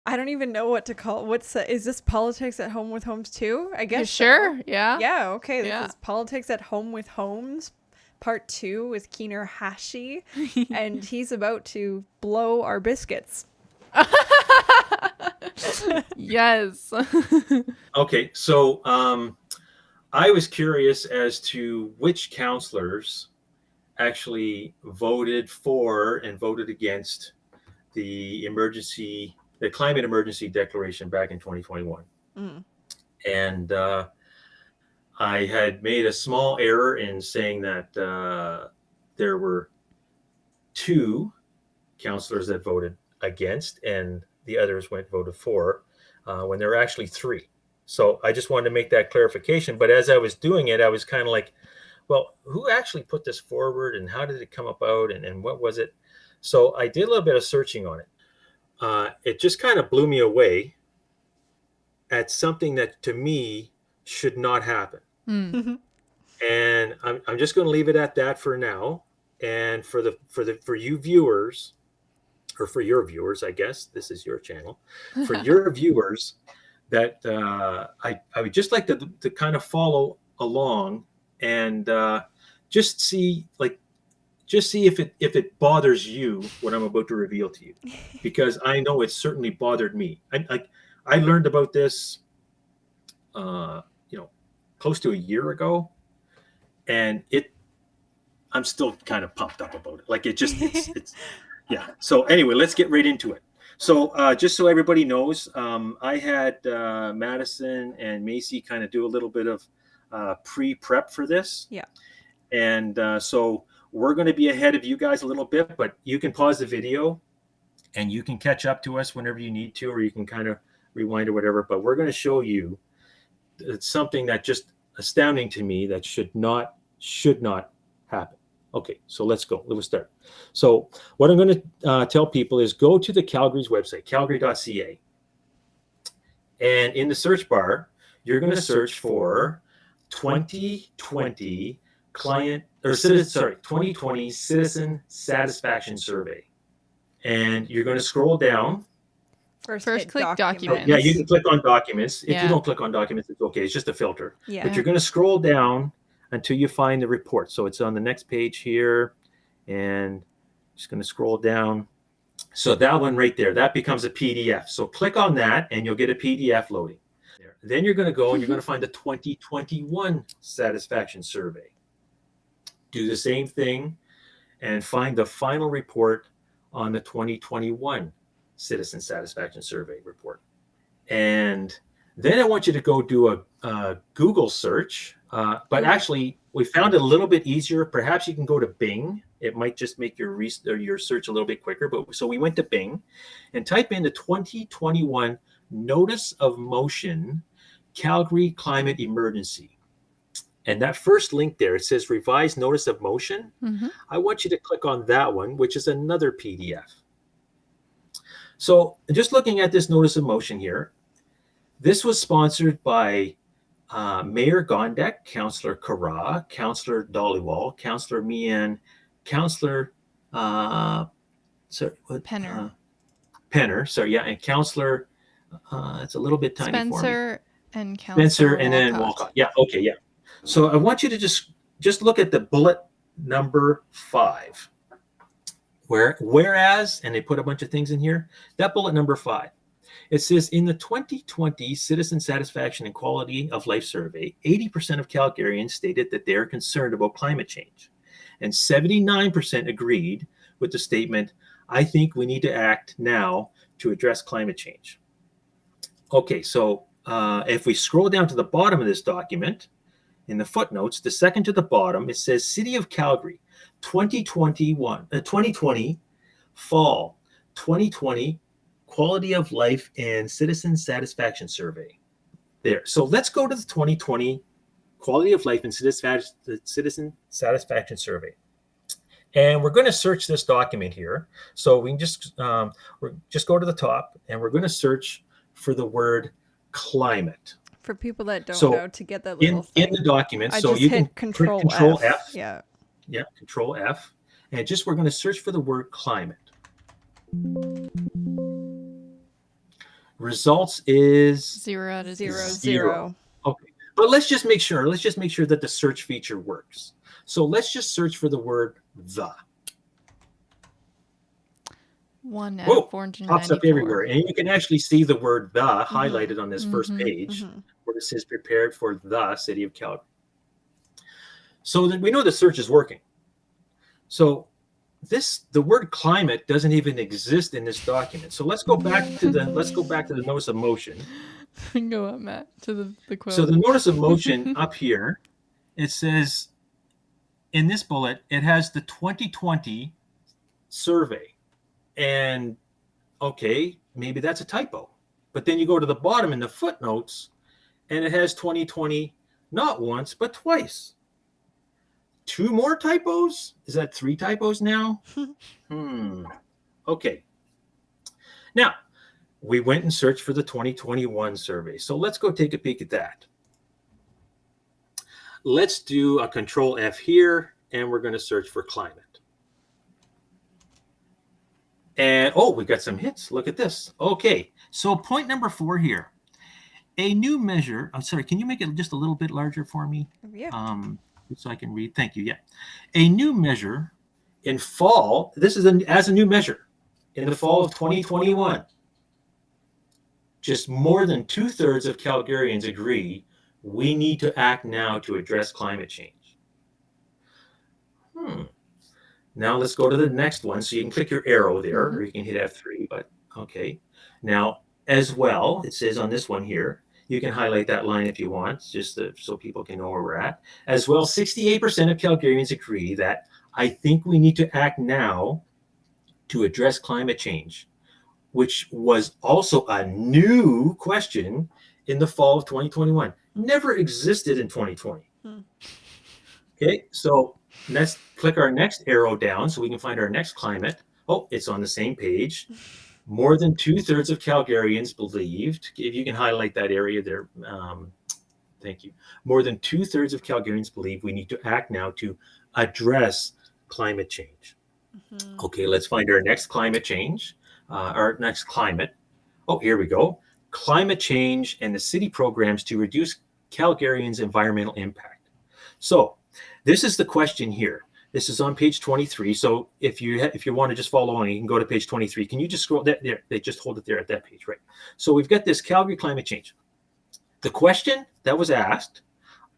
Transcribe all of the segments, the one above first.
I don't even know what to call. Is this politics at home with homes too? I You guess sure? so. Yeah. Yeah, okay. This Yeah. is politics at home with homes, part 2 with Keener Hachey, and he's about to blow our biscuits. Yes. Okay, so I was curious as to which councilors actually voted for and voted against the climate emergency declaration back in 2021. Mm. And I had made a small error in saying that there were two councilors that voted against and the others voted for when there were actually three. So I just wanted to make that clarification. But as I was doing it, I was kind of like, well, who actually put this forward and how did it come about and what was it? So I did a little bit of searching on it. It just kind of blew me away at something that to me should not happen. Mm. And I'm just going to leave it at that for now. And for you viewers, or for your viewers, I guess this is your channel. For your viewers, that I would just like to kind of follow along and just see if it bothers you what I'm about to reveal to you, because I know it certainly bothered me. I learned about this, close to a year ago, and I'm still kind of pumped up about it. Like it's yeah. So anyway, let's get right into it. So just so everybody knows, I had Madison and MayCee kind of do a little bit of pre-prep for this. Yeah. And so we're going to be ahead of you guys a little bit, but you can pause the video and you can catch up to us whenever you need to, or you can kind of rewind or whatever. But we're going to show you it's something that just astounding to me that should not happen. Okay, so let's go. Let's start. So what I'm going to tell people is go to the Calgary's website, calgary.ca. And in the search bar, you're going to search for 2020 2020 Citizen Satisfaction Survey. And you're going to scroll down. First click documents. Yeah, you can click on documents. If Yeah. you don't click on documents, it's okay. It's just a filter. Yeah. But you're going to scroll down until you find the report. So it's on the next page here, and just going to scroll down. So that one right there, that becomes a PDF. So click on that and you'll get a PDF loading. Then you're going to go and you're going to find the 2021 satisfaction survey. Do the same thing and find the final report on the 2021 citizen satisfaction survey report. And then I want you to go do a Google search. But actually, we found it a little bit easier. Perhaps you can go to Bing. It might just make your search a little bit quicker. But so we went to Bing and type in the 2021 Notice of Motion Calgary Climate Emergency. And that first link there, it says Revised Notice of Motion. Mm-hmm. I want you to click on that one, which is another PDF. So just looking at this Notice of Motion here, this was sponsored by Mayor Gondek, Councillor Kara, Councillor Dollywall, Councillor Meehan, Councillor Penner. Penner, sorry, yeah, and Councillor, it's a little bit tiny Spencer for me. and Councillor Spencer and then Walcott. Yeah, okay, yeah. So I want you to just look at the bullet number 5. Whereas, and they put a bunch of things in here, that bullet number 5. It says, in the 2020 Citizen Satisfaction and Quality of Life Survey, 80% of Calgarians stated that they are concerned about climate change. And 79% agreed with the statement, I think we need to act now to address climate change. Okay, so if we scroll down to the bottom of this document, in the footnotes, the second to the bottom, it says, City of Calgary, 2020 Fall 2020 Quality of Life and Citizen Satisfaction Survey. There. So let's go to the 2020 Quality of Life and Citizen Satisfaction Survey. And we're going to search this document here. So we can just go to the top and we're going to search for the word climate. For people that don't know, to get that little thing. In the document, so you can Control F. Yeah. Yeah, Control F. And we're going to search for the word climate. Results is 0 out of 0, 0. 0. okay. But let's just make sure that the search feature works. So let's just search for the word the. 1 out Whoa, of 494. pops up everywhere. And you can actually see the word the highlighted on this first Mhm. page where it says prepared for the city of Calgary. So then we know the search is working. So the word climate doesn't even exist in this document. So let's go back to the notice of motion. Go up, Matt, to the quote. So the notice of motion up here, it says in this bullet, it has the 2020 survey. And okay, maybe that's a typo. But then you go to the bottom in the footnotes and it has 2020 not once, but twice. 2 more typos? Is that 3 typos now? Okay. Now, we went and searched for the 2021 survey. So let's go take a peek at that. Let's do a Control F here, and we're going to search for climate. And oh, we got some hits. Look at this. Okay. So point number 4 here. A new measure. I'm sorry. Can you make it just a little bit larger for me? Yeah. So I can read. Thank you. Yeah. A new measure in fall. This is as a new measure in the fall of 2021. Just more than 2/3 of Calgarians agree we need to act now to address climate change. Now let's go to the next one. So you can click your arrow there, or you can hit F3. But okay. Now, as well, it says on this one here, you can highlight that line if you want, just so people can know where we're at. As well, 68% of Calgarians agree that I think we need to act now to address climate change, which was also a new question in the fall of 2021. Never existed in 2020. Okay, so let's click our next arrow down so we can find our next climate. Oh, it's on the same page. More than 2/3 of Calgarians believed, if you can highlight that area there, thank you. More than 2/3 of Calgarians believe we need to act now to address climate change. Okay, let's find our next climate change, our next climate. Oh, here we go. Climate change and the city programs to reduce Calgarians' environmental impact. So this is the question here. This is on page 23. So if you want to just follow along, you can go to page 23. Can you just scroll there? They just hold it there at that page, right? So we've got this Calgary climate change. The question that was asked,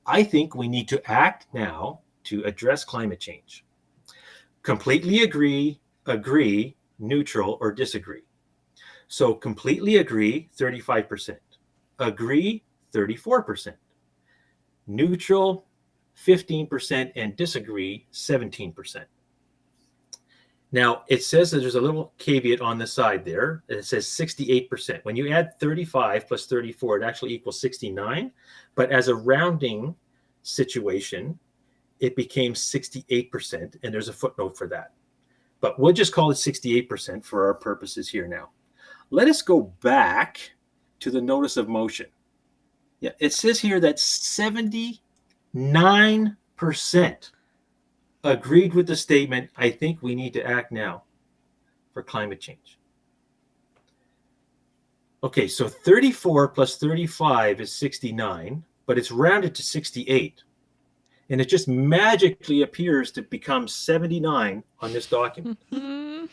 I think we need to act now to address climate change. Completely agree, neutral, or disagree. So completely agree, 35%. Agree, 34%. Neutral, 15%, and disagree, 17%. Now, it says that there's a little caveat on the side there. It says 68%. When you add 35 plus 34, it actually equals 69. But as a rounding situation, it became 68%, and there's a footnote for that. But we'll just call it 68% for our purposes here now. Let us go back to the notice of motion. Yeah, it says here that 79% agreed with the statement, I think we need to act now for climate change. Okay, so 34 plus 35 is 69, but it's rounded to 68. And it just magically appears to become 79 on this document. Oh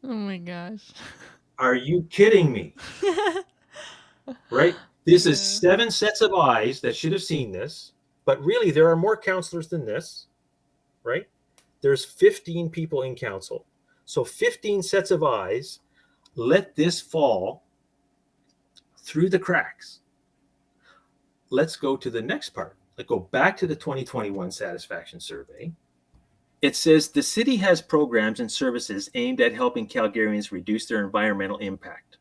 my gosh. Are you kidding me? Right? This is 7 sets of eyes that should have seen this, but really there are more councilors than this, right? There's 15 people in council. So 15 sets of eyes let this fall through the cracks. Let's go to the next part. Let's go back to the 2021 satisfaction survey. It says the city has programs and services aimed at helping Calgarians reduce their environmental impact.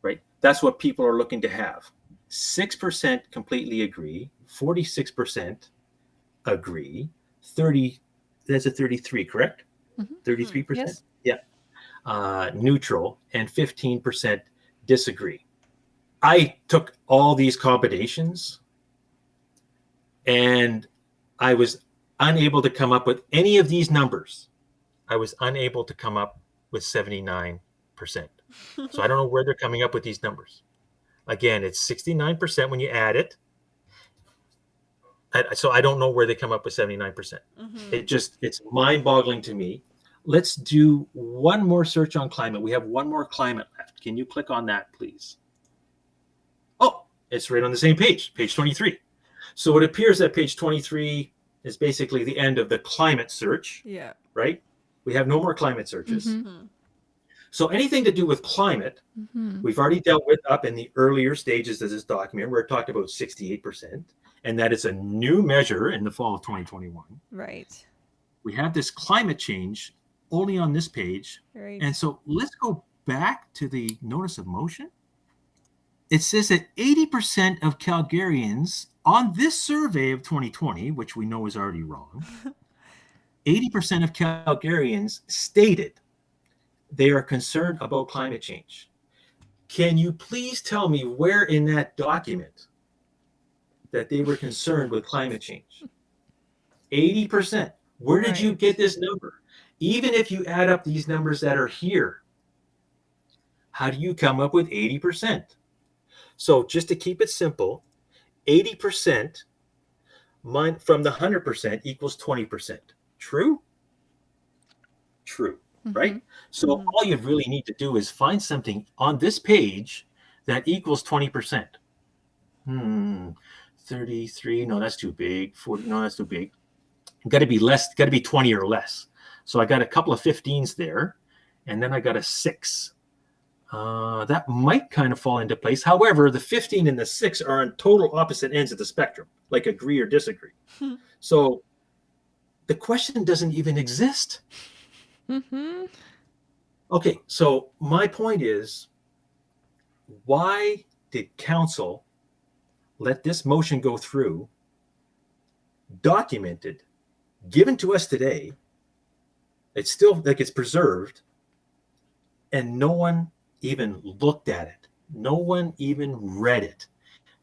Right? That's what people are looking to have. 6% completely agree, 46% agree, 30, that's a 33, correct? 33%? Yes. Yeah. Neutral, and 15% disagree. I took all these combinations and I was unable to come up with any of these numbers. I was unable to come up with 79%. So I don't know where they're coming up with these numbers. Again, it's 69% when you add it. So I don't know where they come up with 79%. It's mind-boggling to me. Let's do one more search on climate. We have one more climate left. Can you click on that, please? Oh, it's right on the same page 23. So it appears that page 23 is basically the end of the climate search. Yeah. Right? We have no more climate searches. Mm-hmm. So anything to do with climate, we've already dealt with up in the earlier stages of this document where it talked about 68%, and that is a new measure in the fall of 2021. Right. We have this climate change only on this page. Right. And so let's go back to the notice of motion. It says that 80% of Calgarians on this survey of 2020, which we know is already wrong, 80% of Calgarians stated they are concerned about climate change. Can you please tell me where in that document that they were concerned with climate change? 80%. Where did you get this number? Even if you add up these numbers that are here, how do you come up with 80%? So just to keep it simple, 80% from the 100% equals 20%. True? True. Right? So all you really need to do is find something on this page that equals 20%. 33, no, that's too big. 40, no, that's too big. Got to be less, got to be 20 or less. So I got a couple of 15s there, and then I got a 6. That might kind of fall into place. However, the 15 and the 6 are on total opposite ends of the spectrum, like agree or disagree. So the question doesn't even exist. Okay, so my point is, why did council let this motion go through, documented, given to us today? It's still like it's preserved, and no one even looked at it. No one even read it.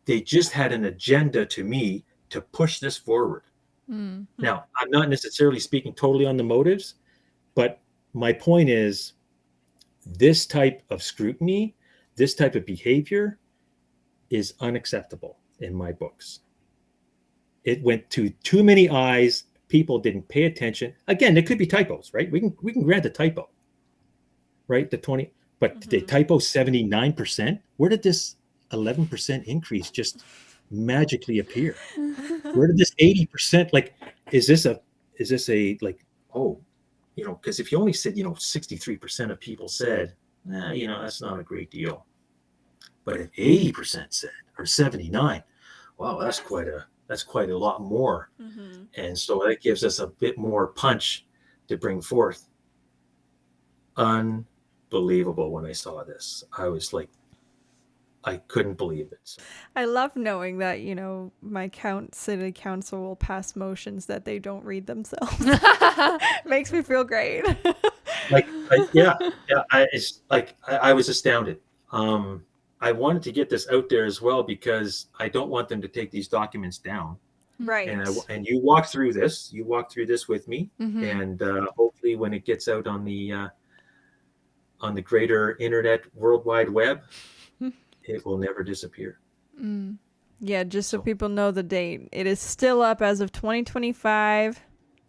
They just had an agenda to me to push this forward. Now, I'm not necessarily speaking totally on the motives, but my point is this type of scrutiny, this type of behavior is unacceptable in my books. It went to too many eyes. People didn't pay attention. Again, there could be typos, right? We can grant the typo, right? The 20, but the typo 79%. Where did this 11% increase just magically appear? Where did this 80%, like, is this a like, oh, you know, because if you only said, 63% of people said, that's not a great deal. But if 80% said, or 79, wow, that's quite a lot more. And so that gives us a bit more punch to bring forth. Unbelievable. When I saw this, I was like, I couldn't believe it. So. I love knowing that, my city council will pass motions that they don't read themselves. Makes me feel great. I was astounded. I wanted to get this out there as well because I don't want them to take these documents down. Right. And you walk through this. You walk through this with me, and hopefully, when it gets out on the greater internet, World Wide Web, it will never disappear. Yeah, just so people know the date. It is still up as of 2025,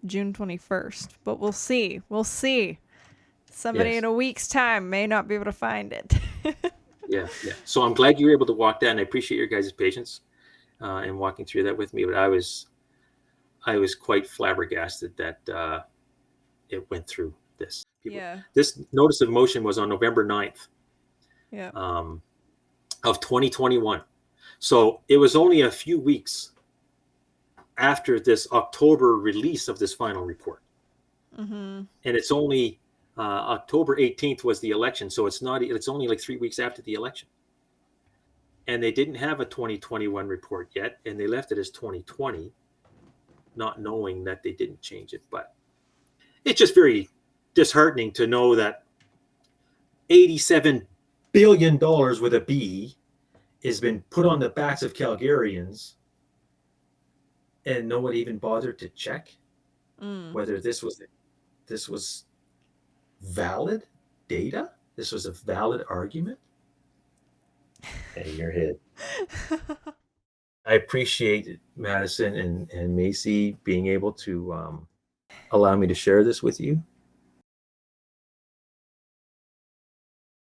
June 21st. But we'll see. We'll see. Somebody in a week's time may not be able to find it. Yeah. So I'm glad you were able to walk that, and I appreciate your guys' patience in walking through that with me. But I was quite flabbergasted that it went through this. This notice of motion was on November 9th. Of 2021. So it was only a few weeks after this October release of this final report. And it's only October 18th was the election. So it's only like 3 weeks after the election. And they didn't have a 2021 report yet. And they left it as 2020, not knowing that they didn't change it. But it's just very disheartening to know that $87 billion with a B has been put on the backs of Calgarians, and no one even bothered to check whether this was valid data. this was a valid argument. Hey, your head. I appreciate Madison and MayCee being able to allow me to share this with you.